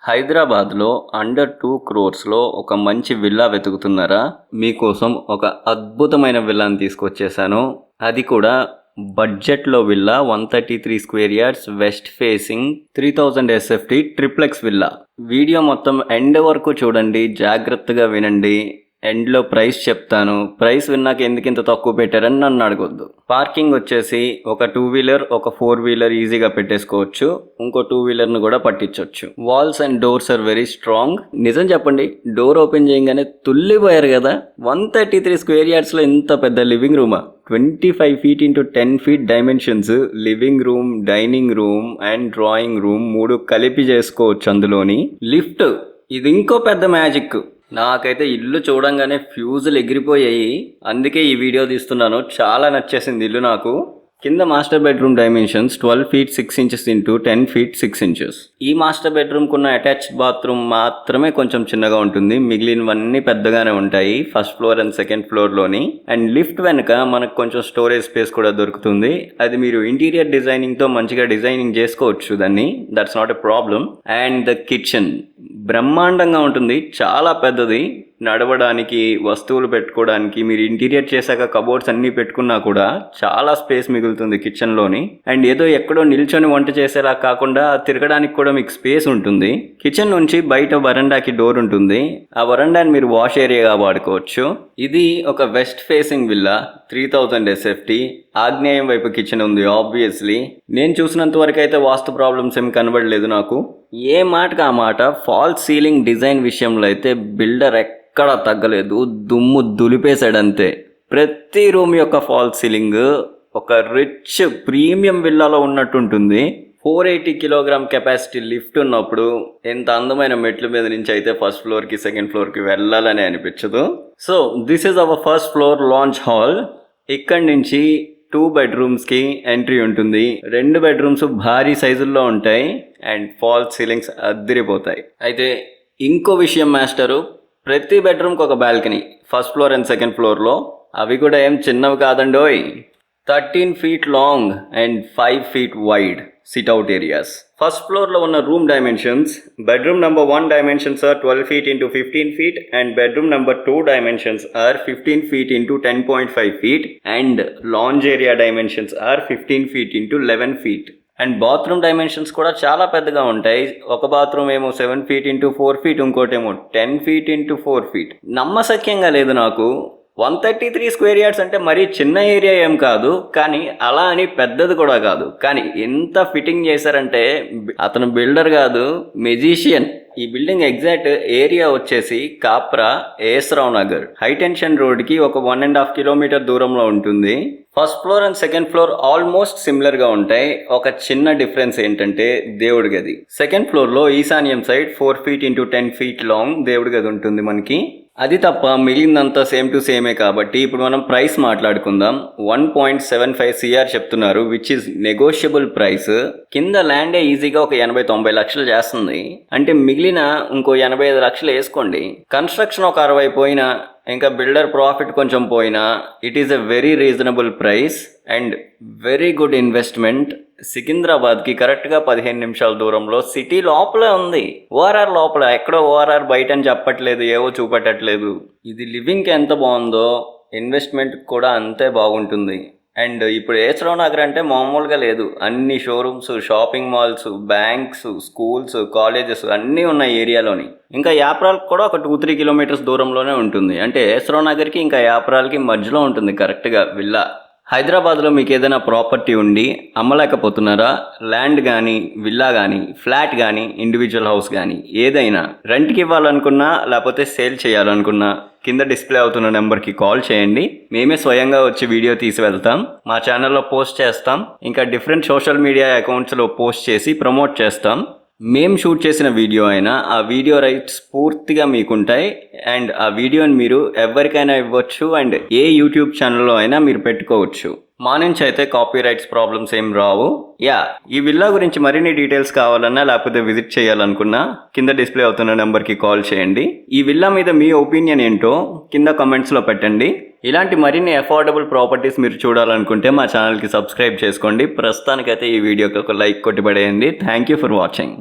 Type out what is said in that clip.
హైదరాబాద్లో under 2 crores ఒక మంచి విల్లా వెతుకుతున్నారా? మీకోసం ఒక అద్భుతమైన విల్లాని తీసుకొచ్చేసాను. అది కూడా బడ్జెట్లో villa, 133 square yards, west facing, 3000 SFT triplex villa. Video మొత్తం ఎండ్ వరకు చూడండి, జాగ్రత్తగా వినండి. ఎండ్లో ప్రైస్ చెప్తాను. ప్రైస్ విన్నాక ఎందుకు ఇంత తక్కువ పెట్టారని నన్ను అడగొద్దు. పార్కింగ్ వచ్చేసి ఒక 2-wheeler, ఒక 4-wheeler ఈజీగా పెట్టేసుకోవచ్చు. ఇంకో 2-wheelerను కూడా పట్టించవచ్చు. Walls and doors are very strong. నిజం చెప్పండి, డోర్ ఓపెన్ చేయగానే తుల్లిపోయారు కదా. 133 square yardsలో ఇంత పెద్ద లివింగ్ రూమా? 25 feet into 10 feet dimensions. Living room, dining room and drawing room 3 కలిపి చేసుకోవచ్చు. అందులోని లిఫ్ట్, ఇది ఇంకో పెద్ద మ్యాజిక్. నాకైతే ఇల్లు చూడంగానే ఫ్యూజులు ఎగిరిపోయాయి. అందుకే ఈ వీడియో తీస్తున్నాను. చాలా నచ్చేసింది ఇల్లు నాకు. కింద master bedroom dimensions 12 feet 6 inches into 10 feet 6 inches. ఈ మాస్టర్ బెడ్రూమ్ కున్న అటాచ్డ్ బాత్రూమ్ మాత్రమే కొంచెం చిన్నగా ఉంటుంది. మిగిలినవన్నీ పెద్దగానే ఉంటాయి ఫస్ట్ ఫ్లోర్ అండ్ సెకండ్ ఫ్లోర్లోని. అండ్ లిఫ్ట్ వెనుక మనకు కొంచెం స్టోరేజ్ స్పేస్ కూడా దొరుకుతుంది. అది మీరు ఇంటీరియర్ డిజైనింగ్తో మంచిగా డిజైనింగ్ చేసుకోవచ్చు దాన్ని. That's not a problem. And the kitchen బ్రహ్మాండంగా ఉంటుంది, చాలా పెద్దది. నడవడానికి, వస్తువులు పెట్టుకోవడానికి, మీరు ఇంటీరియర్ చేశాక కబోర్డ్స్ అన్నీ పెట్టుకున్నా కూడా చాలా స్పేస్ మిగులుతుంది కిచెన్లోని. అండ్ ఏదో ఎక్కడో నిల్చొని వంట చేసేలా కాకుండా తిరగడానికి కూడా మీకు స్పేస్ ఉంటుంది. కిచెన్ నుంచి బయట వరండాకి డోర్ ఉంటుంది. ఆ వరండాని మీరు వాష్ ఏరియాగా వాడుకోవచ్చు. ఇది ఒక వెస్ట్ ఫేసింగ్ విల్లా, 3000 SFT. ఆగ్నేయం వైపు కిచెన్ ఉంది. ఆబ్వియస్లీ నేను చూసినంత వరకు అయితే వాస్తు ప్రాబ్లమ్స్ ఏం కనబడలేదు నాకు. ఏ మాటకు ఆ మాట. ఫాల్స్ సీలింగ్ డిజైన్ విషయంలో అయితే బిల్డర్ ఎక్కడ తగ్గలేదు, దుమ్ము దులిపేశాడంతే. ప్రతి రూమ్ యొక్క ఫాల్స్ సీలింగ్ ఒక రిచ్ ప్రీమియం విల్లాలో ఉన్నట్టుంటుంది. 480 kilogram కెపాసిటీ లిఫ్ట్ ఉన్నప్పుడు ఎంత అందమైన మెట్ల మీద నుంచి అయితే ఫస్ట్ ఫ్లోర్కి, సెకండ్ ఫ్లోర్కి వెళ్ళాలని అనిపించదు. So this is our first floor launch hall. ఇక్కడి నుంచి 2 bedrooms ఎంట్రీ ఉంటుంది. 2 bedrooms భారీ సైజుల్లో ఉంటాయి అండ్ ఫాల్స్ సీలింగ్స్ అద్దరిపోతాయి. అయితే ఇంకో విషయం మాస్టరు, ప్రతి బెడ్రూమ్కి ఒక balcony first floor and second ఫ్లోర్లో. అవి కూడా ఏం చిన్నవి కాదండోయ్. 13 feet long and 5 feet wide sit-out areas. First ఫ్లోర్లో ఉన్న room dimensions, bedroom number 1 dimensions are 12 feet into 15 feet and bedroom number 2 dimensions are 15 feet into 10.5 feet and lounge area dimensions are 15 feet into 11 feet. And bathroom dimensions కూడా చాలా పెద్దగా ఉంటాయి. ఒక bathroom ఏమో 7 feet into 4 feet, ఇంకోటేమో 10 feet into 4 feet. నమ్మశక్యంగా లేదు నాకు. 133 square yards అంటే మరీ చిన్న ఏరియా ఏం కాదు, కానీ అలా అని పెద్దది కూడా కాదు. కానీ ఎంత ఫిట్టింగ్ చేశారంటే అతను బిల్డర్ కాదు, మెజిషియన్. ఈ బిల్డింగ్ ఎగ్జాక్ట్ ఏరియా వచ్చేసి కాప్రా, ఏస్రావ్ నగర్. హై టెన్షన్ రోడ్కి ఒక 1.5 kilometer దూరంలో ఉంటుంది. First floor and second floor almost సిమిలర్గా ఉంటాయి. ఒక చిన్న డిఫరెన్స్ ఏంటంటే దేవుడి గది. సెకండ్ ఫ్లోర్లో ఈశాన్యం side 4 feet into 10 feet long దేవుడి గది ఉంటుంది మనకి. అది తప్ప మిగిలినంతా సేమ్ టు సేమే. కాబట్టి ఇప్పుడు మనం ప్రైస్ మాట్లాడుకుందాం. 1.75 CR చెప్తున్నారు, విచ్ ఇస్ నెగోషియబుల్ ప్రైస్. కింద ల్యాండే ఈజీగా ఒక 80-90 లక్షలు చేస్తుంది. అంటే మిగిలిన ఇంకో 85 లక్షలు వేసుకోండి. కన్స్ట్రక్షన్ ఒక 60 పోయినా, ఇంకా బిల్డర్ ప్రాఫిట్ కొంచెం పోయినా, it is a very reasonable price and very good investment. సికింద్రాబాద్కి కరెక్ట్గా 15 నిమిషాల దూరంలో, సిటీ లోపలే ఉంది. ఓఆర్ఆర్ లోపల, ఎక్కడో ఓఆర్ఆర్ బయట అని చెప్పట్లేదు, ఏవో చూపెట్టట్లేదు. ఇది లివింగ్కి ఎంత బాగుందో ఇన్వెస్ట్మెంట్ కూడా అంతే బాగుంటుంది. అండ్ ఇప్పుడు ఏస్రావ్ నగర్ అంటే మామూలుగా లేదు. అన్ని showrooms, shopping malls, banks, schools, colleges అన్నీ ఉన్నాయి ఏరియాలోని. ఇంకా యాప్రాల్కి కూడా ఒక 2-3 kilometers దూరంలోనే ఉంటుంది. అంటే ఏస్రావ్ నగర్కి ఇంకా యాప్రాల్కి మధ్యలో ఉంటుంది కరెక్ట్గా విల్లా. హైదరాబాద్లో మీకు ఏదైనా ప్రాపర్టీ ఉండి అమ్మలేకపోతున్నారా? ల్యాండ్ కానీ, విల్లా కానీ, ఫ్లాట్ కానీ, ఇండివిజువల్ హౌస్ కానీ, ఏదైనా రెంట్కి ఇవ్వాలనుకున్నా లేకపోతే సేల్ చేయాలనుకున్నా కింద డిస్ప్లే అవుతున్న నెంబర్కి కాల్ చేయండి. మేమే స్వయంగా వచ్చి వీడియో తీసి వెళ్తాం. మా ఛానల్లో పోస్ట్ చేస్తాం. ఇంకా డిఫరెంట్ సోషల్ మీడియా అకౌంట్స్లో పోస్ట్ చేసి ప్రమోట్ చేస్తాం. మేము షూట్ చేసిన వీడియో అయినా ఆ వీడియో రైట్స్ పూర్తిగా మీకుంటాయి. అండ్ ఆ వీడియోని మీరు ఎవరికైనా ఇవ్వచ్చు అండ్ ఏ యూట్యూబ్ ఛానల్లో అయినా మీరు పెట్టుకోవచ్చు. మా నుంచి అయితే కాపీ రైట్స్ ప్రాబ్లమ్స్ ఏం రావు. ఈ విల్లా గురించి మరిన్ని డీటెయిల్స్ కావాలన్నా లేకపోతే విజిట్ చేయాలనుకున్నా కింద డిస్ప్లే అవుతున్న నెంబర్కి కాల్ చేయండి. ఈ విల్లా మీద మీ ఒపీనియన్ ఏంటో కింద కమెంట్స్లో పెట్టండి. ఇలాంటి మరిన్ని అఫోర్డబుల్ ప్రాపర్టీస్ మీరు చూడాలనుకుంటే మా ఛానల్కి సబ్స్క్రైబ్ చేసుకోండి. ప్రస్తుతానికైతే ఈ వీడియోకి ఒక లైక్ కొట్టి పడేయండి. Thank you for watching.